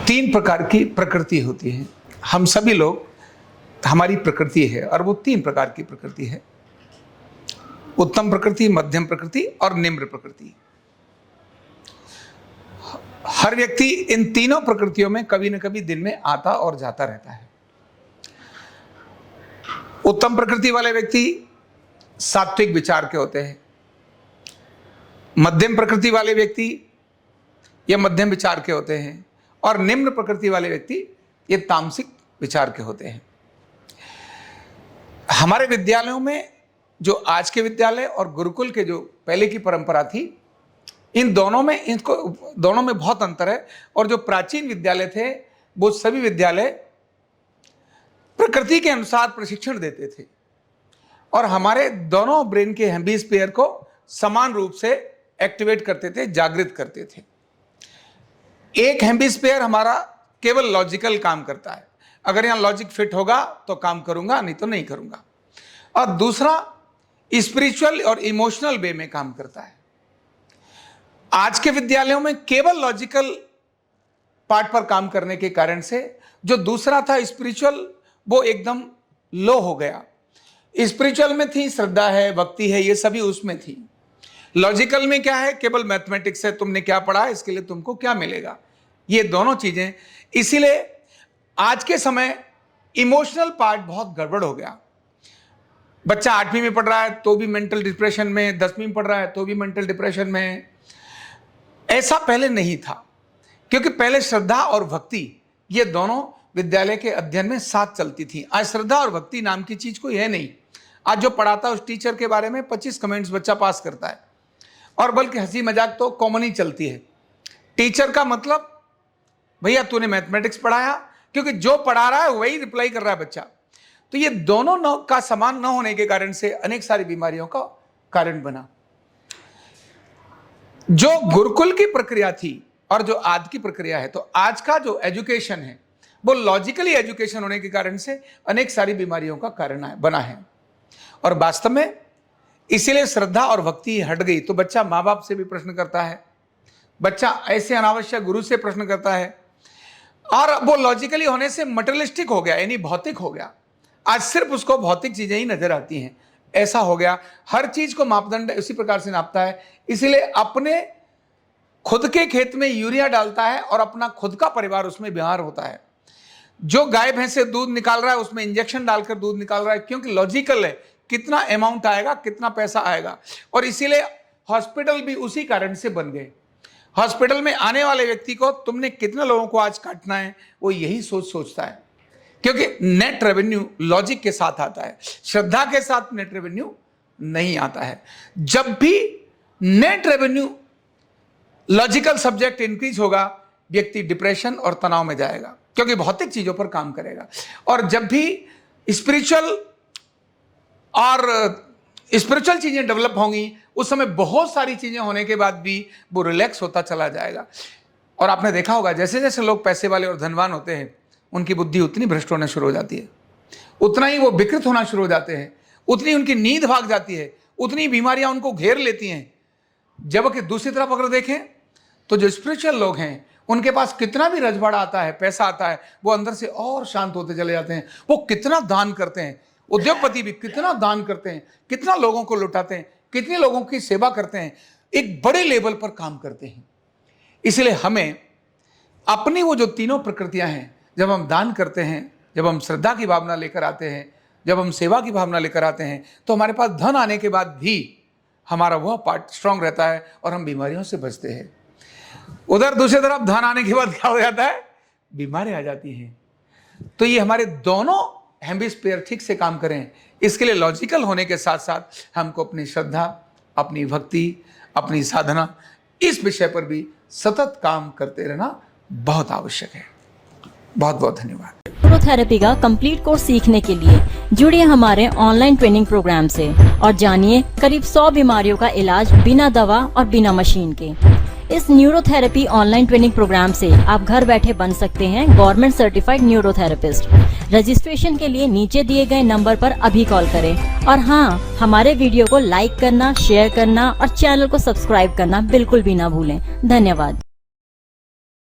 तीन प्रकार की प्रकृति होती है। हम सभी लोग, हमारी प्रकृति है और वो तीन प्रकार की प्रकृति है: उत्तम प्रकृति, मध्यम प्रकृति और निम्न प्रकृति। हर व्यक्ति इन तीनों प्रकृतियों में कभी न कभी दिन में आता और जाता रहता है। उत्तम प्रकृति वाले व्यक्ति सात्विक विचार के होते हैं। मध्यम प्रकृति वाले व्यक्ति ये मध्यम विचार के होते हैं और निम्न प्रकृति वाले व्यक्ति ये तामसिक विचार के होते हैं। हमारे विद्यालयों में जो आज के विद्यालय और गुरुकुल के जो पहले की परंपरा थी, इन दोनों में बहुत अंतर है। और जो प्राचीन विद्यालय थे वो सभी विद्यालय प्रकृति के अनुसार प्रशिक्षण देते थे और हमारे दोनों ब्रेन के हेमिस्फीयर को समान रूप से एक्टिवेट करते थे, जागृत करते थे। एक हेमिस्फीयर हमारा केवल लॉजिकल काम करता है, अगर यहां लॉजिक फिट होगा तो काम करूंगा, नहीं तो नहीं करूंगा। और दूसरा स्पिरिचुअल और इमोशनल वे में काम करता है। आज के विद्यालयों में केवल लॉजिकल पार्ट पर काम करने के कारण से जो दूसरा था स्पिरिचुअल, वो एकदम लो हो गया। स्पिरिचुअल में थी श्रद्धा है, भक्ति है, ये सभी उसमें थी। लॉजिकल में क्या है? केवल मैथमेटिक्स है, तुमने क्या पढ़ा इसके लिए तुमको क्या मिलेगा, ये दोनों चीजें। इसीलिए आज के समय इमोशनल पार्ट बहुत गड़बड़ हो गया। बच्चा 8वीं में पढ़ रहा है तो भी मेंटल डिप्रेशन में, 10वीं में पढ़ रहा है तो भी मेंटल डिप्रेशन में। ऐसा पहले नहीं था, क्योंकि पहले श्रद्धा और भक्ति ये दोनों विद्यालय के अध्ययन में साथ चलती थी। आज श्रद्धा और भक्ति नाम की चीज कोई है नहीं। आज जो पढ़ाता है उस टीचर के बारे में 25 कमेंट्स बच्चा पास करता है, और बल्कि हंसी मजाक तो कॉमन ही चलती है। टीचर का मतलब भैया तूने मैथमेटिक्स पढ़ाया, क्योंकि जो पढ़ा रहा है वही रिप्लाई कर रहा है बच्चा। तो ये दोनों का समान न होने के कारण से अनेक सारी बीमारियों का कारण बना। जो गुरुकुल की प्रक्रिया थी और जो आज की प्रक्रिया है, तो आज का जो एजुकेशन है वो लॉजिकली एजुकेशन होने के कारण से अनेक सारी बीमारियों का कारण बना है। और वास्तव में इसीलिए श्रद्धा और भक्ति हट गई तो बच्चा माँ बाप से भी प्रश्न करता है, बच्चा ऐसे अनावश्यक गुरु से प्रश्न करता है, और वो लॉजिकली होने से मटेरियलिस्टिक हो गया, यानी भौतिक हो गया। आज सिर्फ उसको भौतिक चीजें ही नजर आती हैं, ऐसा हो गया। हर चीज को मापदंड उसी प्रकार से नापता है, इसीलिए अपने खुद के खेत में यूरिया डालता है और अपना खुद का परिवार उसमें बीमार होता है। जो गाय भैंस से दूध निकाल रहा है उसमें इंजेक्शन डालकर दूध निकाल रहा है, क्योंकि लॉजिकल है कितना अमाउंट आएगा, कितना पैसा आएगा। और इसीलिए हॉस्पिटल भी उसी कारण से बन गए। हॉस्पिटल में आने वाले व्यक्ति को तुमने कितने लोगों को आज काटना है, वो यही सोचता है, क्योंकि नेट रेवेन्यू लॉजिक के साथ आता है, श्रद्धा के साथ नेट रेवेन्यू नहीं आता है। जब भी net revenue logical subject increase होगा, व्यक्ति डिप्रेशन और तनाव में जाएगा, क्योंकि भौतिक चीजों पर काम करेगा। और जब भी स्पिरिचुअल चीजें डेवलप होंगी, उस समय बहुत सारी चीजें होने के बाद भी वो रिलैक्स होता चला जाएगा। और आपने देखा होगा जैसे जैसे लोग पैसे वाले और धनवान होते हैं, उनकी बुद्धि उतनी भ्रष्ट होना शुरू हो जाती है, उतना ही वो विकृत होना शुरू हो जाते हैं, उतनी उनकी नींद भाग जाती है, उतनी बीमारियां उनको घेर लेती हैं। जबकि दूसरी तरफ अगर देखें तो जो स्पिरिचुअल लोग हैं, उनके पास कितना भी रजवाड़ा आता है, पैसा आता है, वो अंदर से और शांत होते चले जाते हैं। वो कितना दान करते हैं, उद्योगपति भी कितना दान करते हैं, कितना लोगों को लुटाते हैं, कितने लोगों की सेवा करते हैं, एक बड़े लेवल पर काम करते हैं। इसलिए हमें अपनी वो जो तीनों प्रकृतियां हैं, जब हम दान करते हैं, जब हम श्रद्धा की भावना लेकर आते हैं, जब हम सेवा की भावना लेकर आते हैं, तो हमारे पास धन आने के बाद भी हमारा वह पार्ट स्ट्रांग रहता है और हम बीमारियों से बचते हैं। उधर दूसरी तरफ धन आने के बाद क्या हो जाता है? बीमारी आ जाती हैं। तो ये हमारे दोनों हेमिस्फीयर ठीक से काम करें, इसके लिए लॉजिकल होने के साथ साथ हमको अपनी श्रद्धा, अपनी भक्ति, अपनी साधना, इस विषय पर भी सतत काम करते रहना बहुत आवश्यक है। बहुत बहुत धन्यवाद। न्यूरोथेरेपी का कंप्लीट कोर्स सीखने के लिए जुड़िए हमारे ऑनलाइन ट्रेनिंग प्रोग्राम से और जानिए करीब 100 बीमारियों का इलाज बिना दवा और बिना मशीन के। इस न्यूरोथेरेपी ऑनलाइन ट्रेनिंग प्रोग्राम से आप घर बैठे बन सकते हैं गवर्नमेंट सर्टिफाइड न्यूरोथेरेपिस्ट। रजिस्ट्रेशन के लिए नीचे दिए गए नंबर पर अभी कॉल करें। और हाँ, हमारे वीडियो को लाइक करना, शेयर करना और चैनल को सब्सक्राइब करना बिल्कुल भी ना भूलें। धन्यवाद।